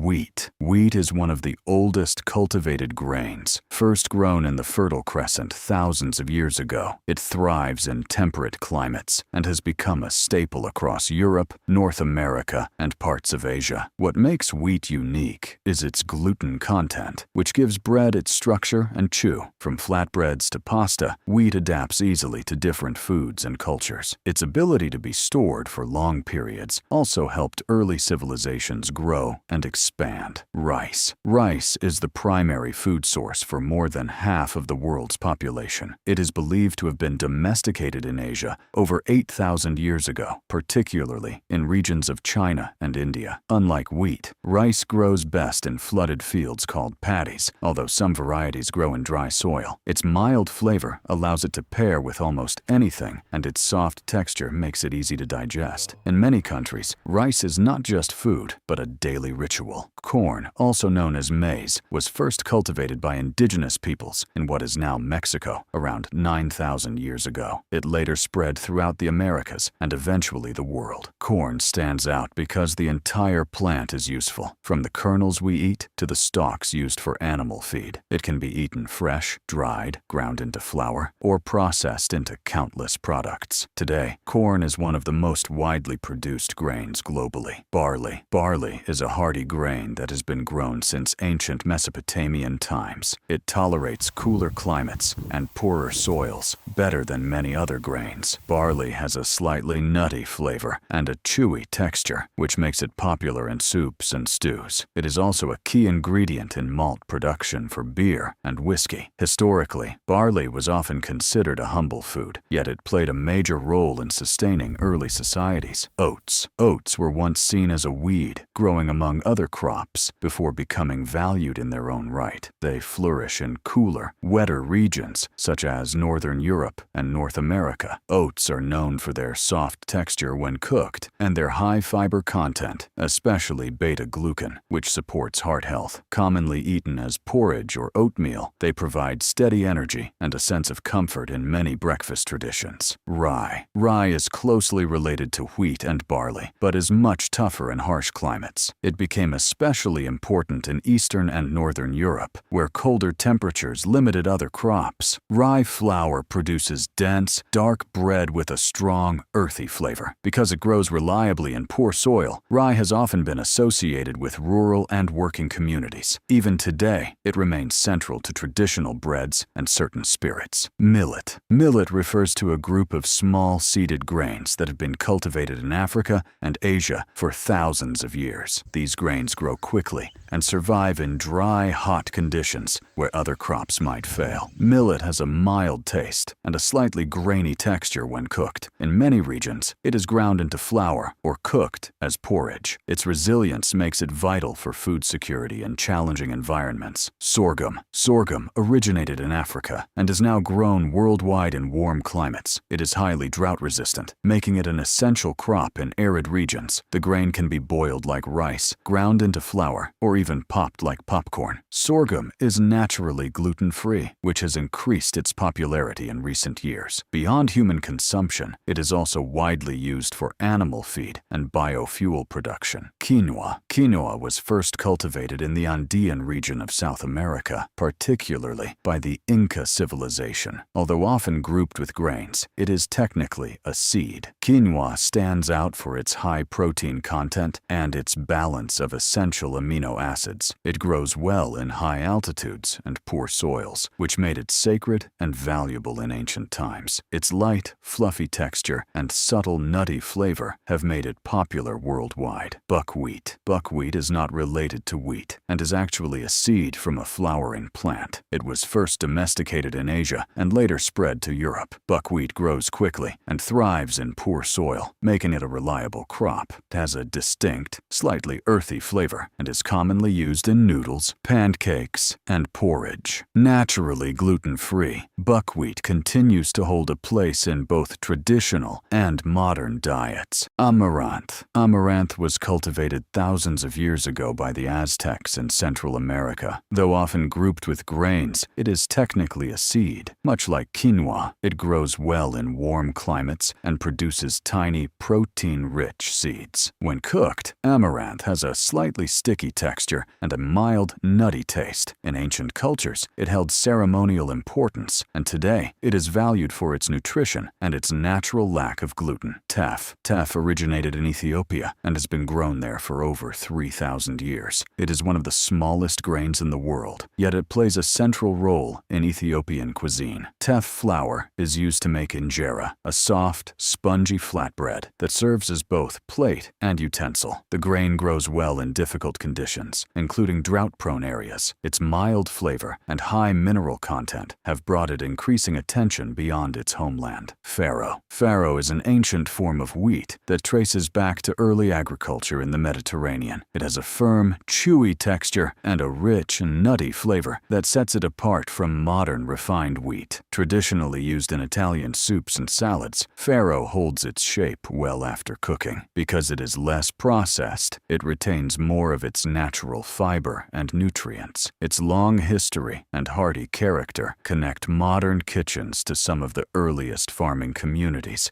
Wheat. Wheat is one of the oldest cultivated grains. First grown in the Fertile Crescent thousands of years ago, it thrives in temperate climates and has become a staple across Europe, North America, and parts of Asia. What makes wheat unique is its gluten content, which gives bread its structure and chew. From flatbreads to pasta, wheat adapts easily to different foods and cultures. Its ability to be stored for long periods also helped early civilizations grow and expand. Rice. Rice is the primary food source for more than half of the world's population. It is believed to have been domesticated in Asia over 8,000 years ago, particularly in regions of China and India. Unlike wheat, rice grows best in flooded fields called paddies, although some varieties grow in dry soil. Its mild flavor allows it to pair with almost anything, and its soft texture makes it easy to digest. In many countries, rice is not just food, but a daily ritual. Corn, also known as maize, was first cultivated by indigenous peoples in what is now Mexico around 9,000 years ago. It later spread throughout the Americas and eventually the world. Corn stands out because the entire plant is useful, from the kernels we eat to the stalks used for animal feed. It can be eaten fresh, dried, ground into flour, or processed into countless products. Today, corn is one of the most widely produced grains globally. Barley. Barley is a hardy grain that has been grown since ancient Mesopotamian times. It tolerates cooler climates and poorer soils better than many other grains. Barley has a slightly nutty flavor and a chewy texture, which makes it popular in soups and stews. It is also a key ingredient in malt production for beer and whiskey. Historically, barley was often considered a humble food, yet it played a major role in sustaining early societies. Oats. Oats were once seen as a weed, growing among other crops before becoming valued in their own right. They flourish in cooler, wetter regions such as Northern Europe and North America. Oats are known for their soft texture when cooked and their high fiber content, especially beta-glucan, which supports heart health. Commonly eaten as porridge or oatmeal, they provide steady energy and a sense of comfort in many breakfast traditions. Rye. Rye is closely related to wheat and barley, but is much tougher in harsh climates. It became especially important in Eastern and Northern Europe, where colder temperatures limited other crops. Rye flour produces dense, dark bread with a strong, earthy flavor. Because it grows reliably in poor soil, rye has often been associated with rural and working communities. Even today, it remains central to traditional breads and certain spirits. Millet. Millet refers to a group of small seeded grains that have been cultivated in Africa and Asia for thousands of years. These grains grow quickly and survive in dry, hot conditions where other crops might fail. Millet has a mild taste and a slightly grainy texture when cooked. In many regions, it is ground into flour or cooked as porridge. Its resilience makes it vital for food security in challenging environments. Sorghum. Sorghum originated in Africa and is now grown worldwide in warm climates. It is highly drought-resistant, making it an essential crop in arid regions. The grain can be boiled like rice, ground into flour, or even popped like popcorn. Sorghum is naturally gluten-free, which has increased its popularity in recent years. Beyond human consumption, it is also widely used for animal feed and biofuel production. Quinoa. Quinoa was first cultivated in the Andean region of South America, particularly by the Inca civilization. Although often grouped with grains, it is technically a seed. Quinoa stands out for its high protein content and its balance of essential amino acids. It grows well in high altitudes and poor soils, which made it sacred and valuable in ancient times. Its light, fluffy texture and subtle nutty flavor have made it popular worldwide. Buckwheat. Buckwheat is not related to wheat and is actually a seed from a flowering plant. It was first domesticated in Asia and later spread to Europe. Buckwheat grows quickly and thrives in poor soil, making it a reliable crop. It has a distinct, slightly earthy flavor and is commonly used in noodles, pancakes, and porridge. Naturally gluten-free, buckwheat continues to hold a place in both traditional and modern diets. Amaranth. Amaranth was cultivated thousands of years ago by the Aztecs in Central America. Though often grouped with grains, it is technically a seed. Much like quinoa, it grows well in warm climates and produces tiny, protein-rich seeds. When cooked, amaranth has a slightly sticky texture and a mild, nutty taste. In ancient cultures, it held ceremonial importance, and today it is valued for its nutrition and its natural lack of gluten. Teff. Teff originated in Ethiopia and has been grown there for over 3,000 years. It is one of the smallest grains in the world, yet it plays a central role in Ethiopian cuisine. Teff flour is used to make injera, a soft, spongy flatbread that serves as both plate and utensil. The grain grows well in difficult conditions, including drought-prone areas. Its mild flavor and high mineral content have brought it increasing attention beyond its homeland. Farro. Farro is an ancient form of wheat that traces back to early agriculture in the Mediterranean. It has a firm, chewy texture and a rich and nutty flavor that sets it apart from modern refined wheat. Traditionally used in Italian soups and salads, farro holds its shape well after cooking. Because it is less processed, it retains more of its natural fiber and nutrients. Its long history and hearty character connect modern kitchens to some of the earliest farming communities,